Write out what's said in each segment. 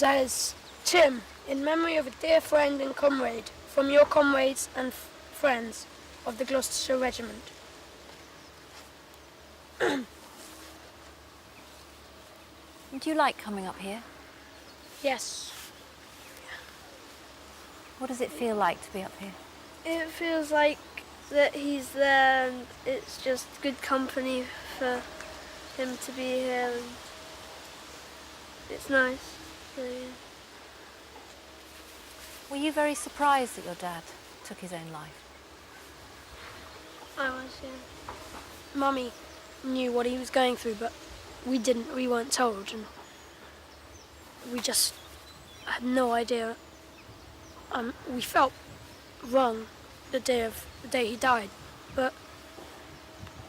says, Tim, in memory of a dear friend and comrade, from your comrades and friends of the Gloucestershire Regiment. Do you like coming up here? Yes. What does it feel like to be up here? It feels like that he's there and it's just good company for him to be here and it's nice. So, yeah. Were you very surprised that your dad took his own life? I was, yeah. Mummy knew what he was going through, but we weren't told, and we just had no idea. We felt wrong the day he died, but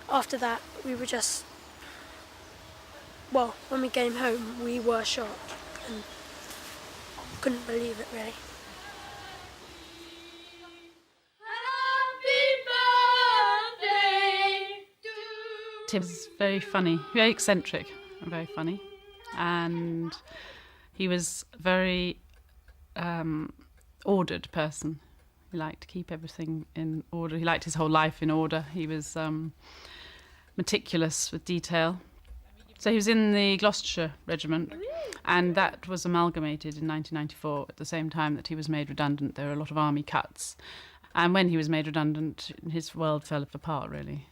after that we were just, well, when we came home we were shocked and couldn't believe it really. Tim's very funny, very eccentric and very funny, and he was a very ordered person. He liked to keep everything in order. He liked his whole life in order. He was meticulous with detail. So he was in the Gloucestershire Regiment, and that was amalgamated in 1994 at the same time that he was made redundant. There were a lot of army cuts, and when he was made redundant, his world fell apart, really.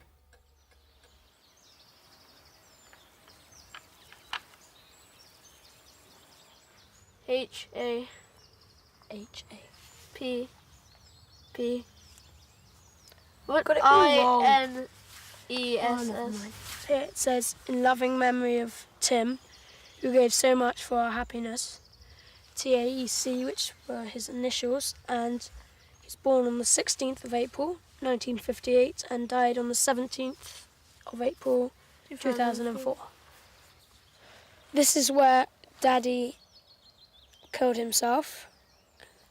H-A-P-P. What got it all wrong? I-N-E-S-S. Here it says, in loving memory of Tim, who gave so much for our happiness. TAEC, which were his initials, and he's born on the 16th of April, 1958, and died on the 17th of April, 2004. This is where Daddy killed himself,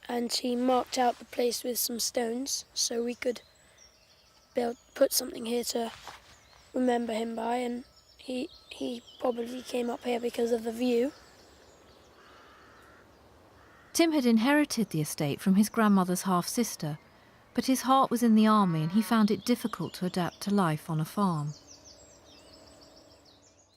and he marked out the place with some stones so we could put something here to remember him by, and he probably came up here because of the view. Tim had inherited the estate from his grandmother's half-sister, but his heart was in the army and he found it difficult to adapt to life on a farm.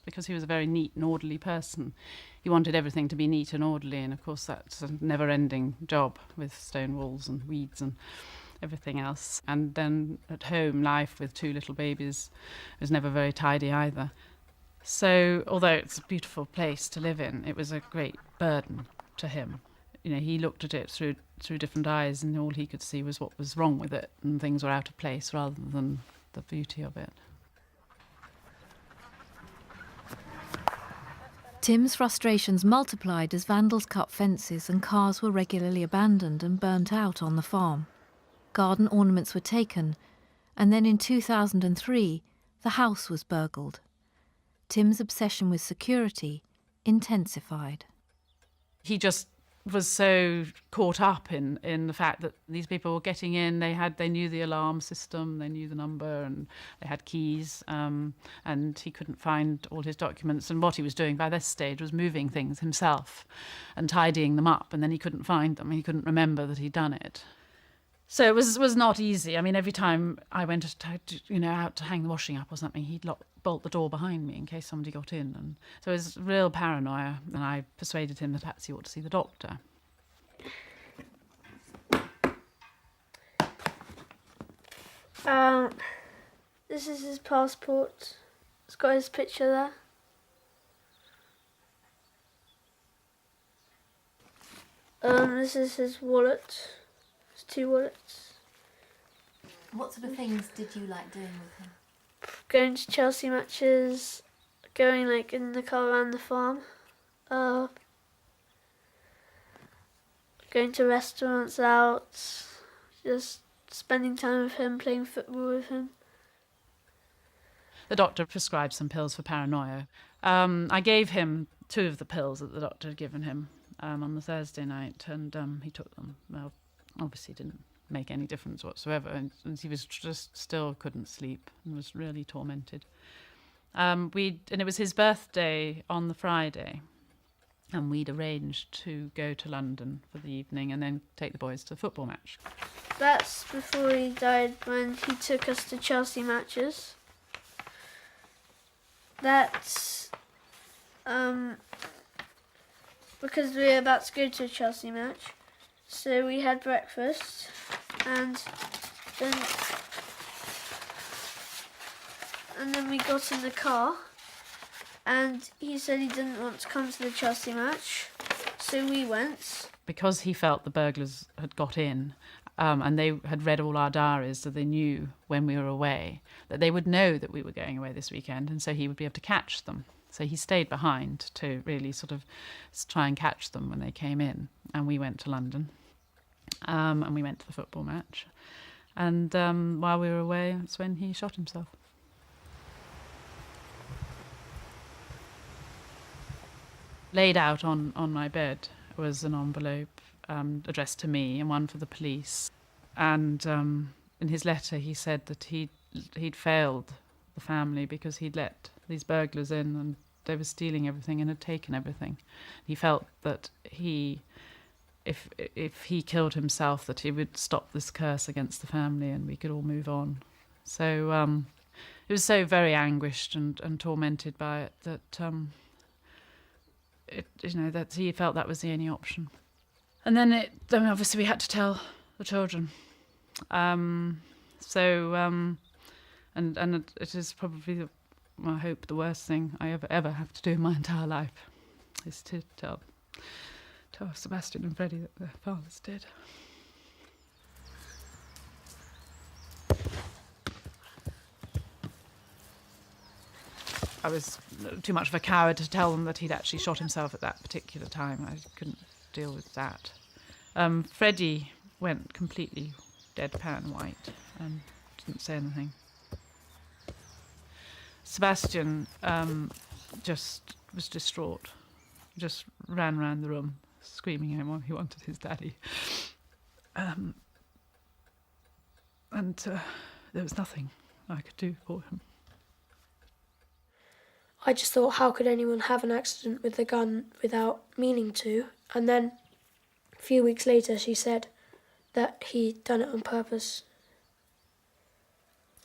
Because he was a very neat and orderly person, he wanted everything to be neat and orderly, and of course that's a never-ending job with stone walls and weeds and everything else. And then at home, life with two little babies was never very tidy either. So although it's a beautiful place to live in, it was a great burden to him. You know, he looked at it through different eyes, and all he could see was what was wrong with it, and things were out of place rather than the beauty of it. Tim's frustrations multiplied as vandals cut fences and cars were regularly abandoned and burnt out on the farm. Garden ornaments were taken, and then in 2003, the house was burgled. Tim's obsession with security intensified. He just was so caught up in the fact that these people were getting in. They knew the alarm system, they knew the number, and they had keys, and he couldn't find all his documents. And what he was doing by this stage was moving things himself and tidying them up, and then he couldn't find them. He couldn't remember that he'd done it. So it was not easy. I mean, every time I went out to hang the washing up or something, he'd bolt the door behind me in case somebody got in. And so it was real paranoia, and I persuaded him that perhaps he ought to see the doctor. This is his passport. It's got his picture there. This is his wallet. There's two wallets. What sort of things did you like doing with him? Going to Chelsea matches, going in the car around the farm, going to restaurants out, just spending time with him, playing football with him. The doctor prescribed some pills for paranoia. I gave him 2 of the pills that the doctor had given him on the Thursday night, and he took them. Well, obviously didn't make any difference whatsoever, and he was just still couldn't sleep and was really tormented. And it was his birthday on the Friday, And we'd arranged to go to London for the evening and then take the boys to the football match. That's before he died, when he took us to Chelsea matches. That's because we were about to go to a Chelsea match. So we had breakfast and then we got in the car and he said he didn't want to come to the Chelsea match. So we went. Because he felt the burglars had got in, and they had read all our diaries, so they knew when we were away, that they would know that we were going away this weekend, and so he would be able to catch them. So he stayed behind to really sort of try and catch them when they came in. And we went to London, and we went to the football match. And while we were away, that's when he shot himself. Laid out on my bed was an envelope addressed to me and one for the police. And in his letter he said that he'd failed the family because he'd let these burglars in and they were stealing everything and had taken everything. He felt that if he killed himself, that he would stop this curse against the family and we could all move on. So he was so very anguished and tormented by it that that he felt that was the only option. And then obviously we had to tell the children. And it is probably, I hope, the worst thing I ever have to do in my entire life, is to tell Sebastian and Freddie that their father's dead. I was too much of a coward to tell them that he'd actually shot himself at that particular time. I couldn't deal with that. Freddie went completely deadpan white and didn't say anything. Sebastian just was distraught, just ran around the room screaming at him he wanted his daddy. And there was nothing I could do for him. I just thought, how could anyone have an accident with a gun without meaning to? And then a few weeks later she said that he'd done it on purpose.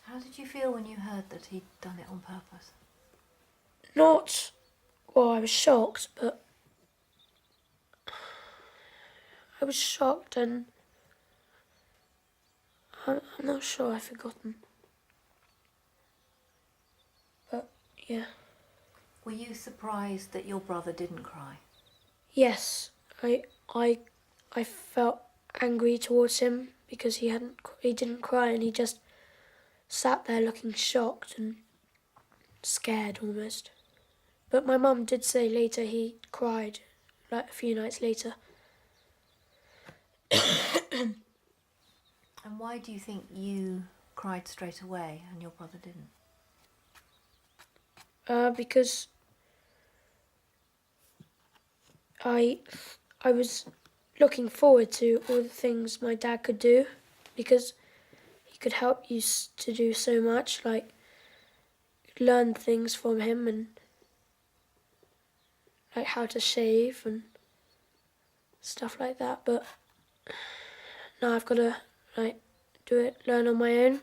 How did you feel when you heard that he'd done it on purpose? I was shocked, but I was shocked and I'm not sure I've forgotten. But, yeah. Were you surprised that your brother didn't cry? Yes, I felt angry towards him because he didn't cry and he just sat there looking shocked and scared almost. But my mum did say later he cried, like a few nights later. And why do you think you cried straight away and your brother didn't? Because I was looking forward to all the things my dad could do, because he could help you to do so much, like learn things from him and like how to shave and stuff like that. But now I've got to learn on my own.